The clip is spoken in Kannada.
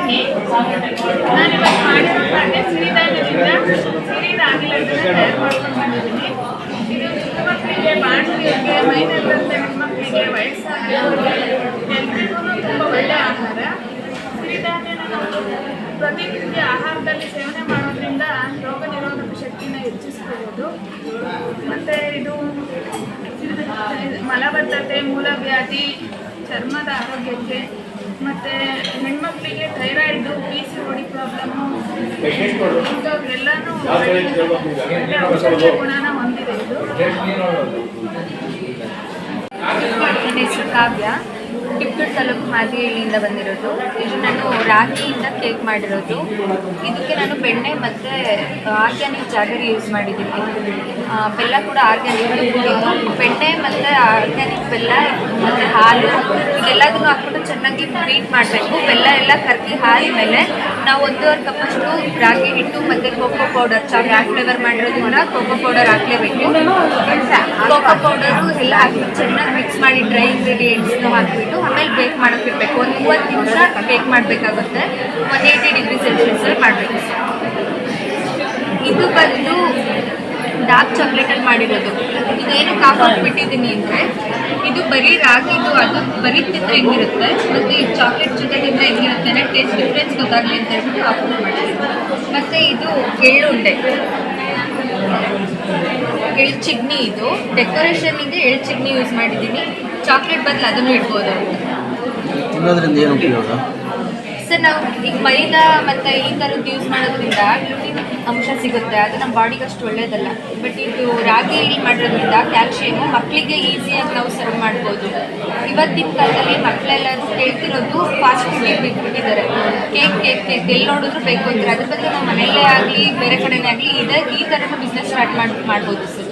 ಬನ್ನಿ. ನಾನು ಇವತ್ತು ಮಾಡಿರೋ ಅಡುಗೆ ಸಿರಿ ರಾಗಿ ಲಡ್ಡನ್ನ ತಯಾರು ಮಾಡ್ಕೊಂಡು ಬಂದಿದ್ದೀನಿ. ಇದು ಚಿಕ್ಕ ಮಕ್ಕಳಿಗೆ, ಬಾಣಂತಿಯರಿಗೆ, ಮೈನಲ್ಲಿರುವಂಥ ಹೆಣ್ಮಕ್ಳಿಗೆ, ವಯಸ್ಸಾದವರಿಗೆ ಎಲ್ರಿಗೂ ತುಂಬ ಒಳ್ಳೆಯ ಆಹಾರ. ಸಿರಿಧಾನ್ಯನ ನಾವು ಪ್ರತಿನಿತ್ಯ ಆಹಾರದಲ್ಲಿ ಸೇವನೆ ಮಾಡೋದ್ರಿಂದ ರೋಗ ನಿರೋಧಕ ಶಕ್ತಿನ ಹೆಚ್ಚಿಸ್ಕೋಬೋದು. ಮತ್ತು ಇದು ಮಲಬದ್ಧತೆ, ಮೂಲವ್ಯಾಧಿ, ಚರ್ಮದ ಆರೋಗ್ಯಕ್ಕೆ, ಮತ್ತು ಹೆಣ್ಮಕ್ಳಿಗೆ ಥೈರಾಯ್ಡು, PCOD ಪ್ರಾಬ್ಲಮ್ಮು ಇಂಥವ್ರಿಗೆಲ್ಲನೂ ಔಷಧೀಯ ಗುಣನ ಹೊಂದಿದೆ ಇದು. ನನ್ನ ಹೆಸರು ಕಾವ್ಯ, ಟಿಪ್ಪೂರು ತಾಲೂಕು ಮಾದಿಹಳ್ಳಿಯಿಂದ ಬಂದಿರೋದು. ಇದು ನಾನು ರಾಗಿಯಿಂದ ಕೇಕ್ ಮಾಡಿರೋದು. ಇದಕ್ಕೆ ನಾನು ಬೆಣ್ಣೆ ಮತ್ತು ಆರ್ಗ್ಯಾನಿಕ್ ಜಾಗರಿ ಯೂಸ್ ಮಾಡಿದ್ದೀನಿ. ಬೆಲ್ಲ ಕೂಡ ಆರ್ಗ್ಯಾನಿಕ್. ಬೆಣ್ಣೆ ಮತ್ತು ಆರ್ಗ್ಯಾನಿಕ್ ಬೆಲ್ಲ ಮತ್ತು ಹಾಲು ಇದೆಲ್ಲದನ್ನು ಹಾಕ್ಬಿಟ್ಟು ಚೆನ್ನಾಗಿ ಬೀಟ್ ಮಾಡಬೇಕು. ಬೆಲ್ಲ ಎಲ್ಲ ಕರಗಿ ಆದಮೇಲೆ ನಾವು 1.5 ಕಪ್ಪಷ್ಟು ರಾಗಿ ಹಿಟ್ಟು ಮತ್ತು ಕೋಕೋ ಪೌಡರ್, ಚಾಕ್ಲೇಟ್ ಫ್ಲೇವರ್ ಮಾಡಿರೋದ್ರಿಂದ ಕೋಕೋ ಪೌಡರ್ ಹಾಕಲೇಬೇಕು. ಕೋಕೋ ಪೌಡರು ಎಲ್ಲ ಹಾಕಿ ಚೆನ್ನಾಗಿ ಮಿಕ್ಸ್ ಮಾಡಿ ಡ್ರೈ ಇಂಗ್ರೀಡಿಯೆಂಟ್ಸ್ನ ಹಾಕಿಬಿಟ್ಟು ಆಮೇಲೆ ಬೇಕ್ ಮಾಡೋಕ್ಕೆ ಇರಬೇಕು. ಒಂದು 30 ನಿಮಿಷ ಬೇಕ್ ಮಾಡಬೇಕಾಗುತ್ತೆ. 180 ಡಿಗ್ರಿ ಸೆಲ್ಸಿಯಸ್ಸಲ್ಲಿ ಮಾಡಬೇಕು. ಇದು ಬಂದು ಡಾರ್ಕ್ ಚಾಕ್ಲೇಟಲ್ಲಿ ಮಾಡಿರೋದು. ಇದೇನು ಕಾಫ್ ಹಾಕ್ಬಿಟ್ಟಿದ್ದೀನಿ ಅಂದರೆ ಇದು ಬರೀ ರಾಗಿದು, ಅದು ಬರೀ ತಿಂದರೆ ಹೆಂಗಿರುತ್ತೆ ಮತ್ತು ಈ ಚಾಕ್ಲೇಟ್ ಜೊತೆ ತಿಂದರೆ ಹೆಂಗಿರುತ್ತೆ ಅಂದರೆ ಟೇಸ್ಟ್ ಡಿಫ್ರೆನ್ಸ್ ಗೊತ್ತಾಗಲಿ ಅಂತ ಹೇಳ್ಬಿಟ್ಟು ಆಫರ್ ಮಾಡಿದ್ದೀನಿ. ಮತ್ತು ಇದು ಎಳ್ಳುಂಡೆ, ಎಳ್ಳು ಚಿಗ್ನಿ. ಇದು ಡೆಕೋರೇಷನ್ನಿಗೆ ಎಳ್ಳು ಚಿಗ್ನಿ ಯೂಸ್ ಮಾಡಿದ್ದೀನಿ. ಚಾಕ್ಲೇಟ್ ಬದಲು ಅದನ್ನು ಇಡ್ಬೋದು. ತಿನ್ನೋದ್ರಿಂದ ಏನು ಉಪಯೋಗ ಸರ್? ನಾವು ಈಗ ಮೈದಾ ಮತ್ತು ಈ ಥರದ್ದು ಯೂಸ್ ಮಾಡೋದ್ರಿಂದ ಗ್ಲೂಟಿನ್ ಅಂಶ ಸಿಗುತ್ತೆ, ಅದು ನಮ್ಮ ಬಾಡಿಗೆ ಅಷ್ಟು ಒಳ್ಳೆಯದಲ್ಲ. ಬಟ್ ಇದು ರಾಗಿಯಲ್ಲಿ ಮಾಡಿರೋದ್ರಿಂದ ಕ್ಯಾಲ್ಶಿಯಮು, ಮಕ್ಕಳಿಗೆ ಈಸಿಯಾಗಿ ನಾವು ಸರ್ವ್ ಮಾಡ್ಬೋದು. ಇವತ್ತಿನ ಕಾಲದಲ್ಲಿ ಮಕ್ಕಳೆಲ್ಲರೂ ಕೇಳ್ತಿರೋದು ಫಾಸ್ಟ್ ಫುಡ್ ಬಿಟ್ಬಿಟ್ಟಿದ್ದಾರೆ. ಕೇಕ್ ಕೇಕ್ ಕೇಕ್ ಎಲ್ಲಿ ನೋಡಿದ್ರು ಬೇಕು ಅಂತಾರೆ. ಅದ್ರ ಬಗ್ಗೆ ನಾವು ಮನೆಯಲ್ಲೇ ಆಗಲಿ ಬೇರೆ ಕಡೆನೇ ಆಗಲಿ ಈ ಥರನೂ ಬಿಸ್ನೆಸ್ ಸ್ಟಾರ್ಟ್ ಮಾಡ್ಬೋದು ಸರ್.